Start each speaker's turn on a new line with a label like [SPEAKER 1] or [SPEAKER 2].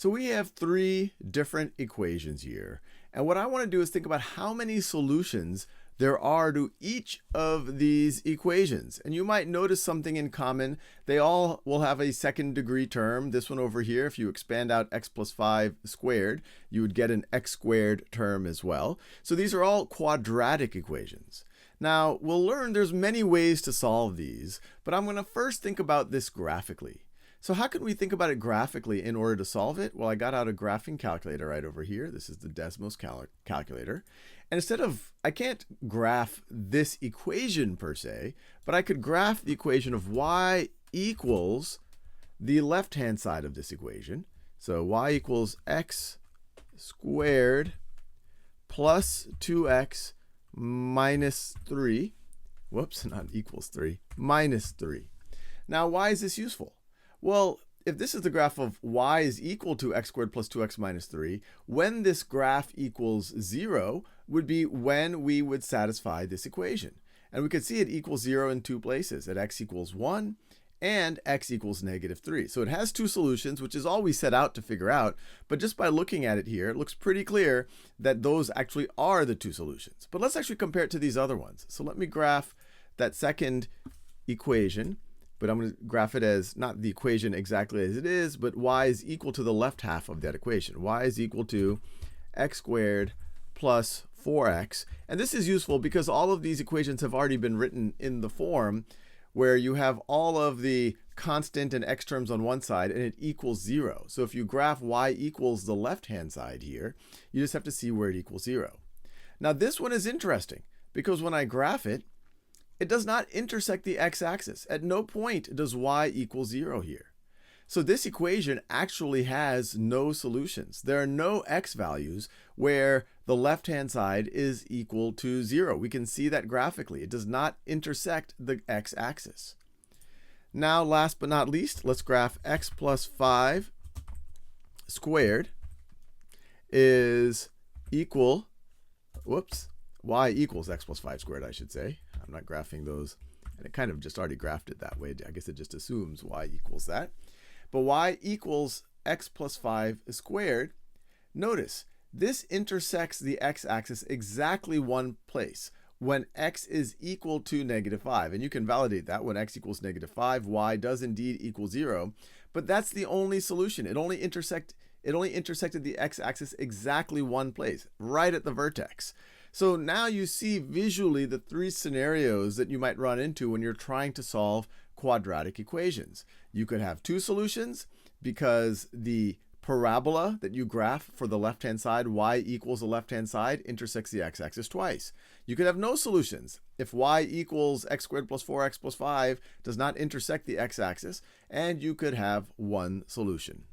[SPEAKER 1] So we have three different equations here. And what I want to do is think about how many solutions there are to each of these equations. And you might notice something in common. They all will have a second degree term. This one over here, if you expand out x plus 5 squared, you would get an x squared term as well. So these are all quadratic equations. Now, we'll learn there's many ways to solve these, but I'm going to first think about this graphically. So how can we think about it graphically in order to solve it? Well, I got out a graphing calculator right over here. This is the Desmos calculator. And instead of, I can't graph this equation per se, but I could graph the equation of y equals the left-hand side of this equation. So y equals x squared plus 2x minus 3. Whoops, not equals 3, minus 3. Now, why is this useful? Well, if this is the graph of y is equal to x squared plus 2x minus 3, when this graph equals 0 would be when we would satisfy this equation. And we could see it equals 0 in two places, at x equals 1 and x equals negative 3. So it has two solutions, which is all we set out to figure out. But just by looking at it here, it looks pretty clear that those actually are the two solutions. But let's actually compare it to these other ones. So let me graph that second equation. But I'm going to graph it as not the equation exactly as it is, but y is equal to the left half of that equation. Y is equal to x squared plus 4x. And this is useful because all of these equations have already been written in the form where you have all of the constant and x terms on one side and it equals 0. So if you graph y equals the left-hand side here, you just have to see where it equals 0. Now this one is interesting because when I graph it, it does not intersect the x-axis. At no point does y equal 0 here. So this equation actually has no solutions. There are no x values where the left-hand side is equal to 0. We can see that graphically. It does not intersect the x-axis. Now, last but not least, let's graph x plus 5 squared is equal, y equals x plus 5 squared, I should say. I'm not graphing those, and it kind of just already graphed it that way. I guess it just assumes y equals that. But y equals x plus 5 squared. Notice, this intersects the x-axis exactly one place when x is equal to negative 5. And you can validate that when x equals negative 5, y does indeed equal 0. But that's the only solution. It only intersected the x-axis exactly one place, right at the vertex. So now you see visually the three scenarios that you might run into when you're trying to solve quadratic equations. You could have two solutions because the parabola that you graph for the left-hand side, y equals the left-hand side, intersects the x-axis twice. You could have no solutions if y equals x squared plus 4x plus 5 does not intersect the x-axis, and you could have one solution.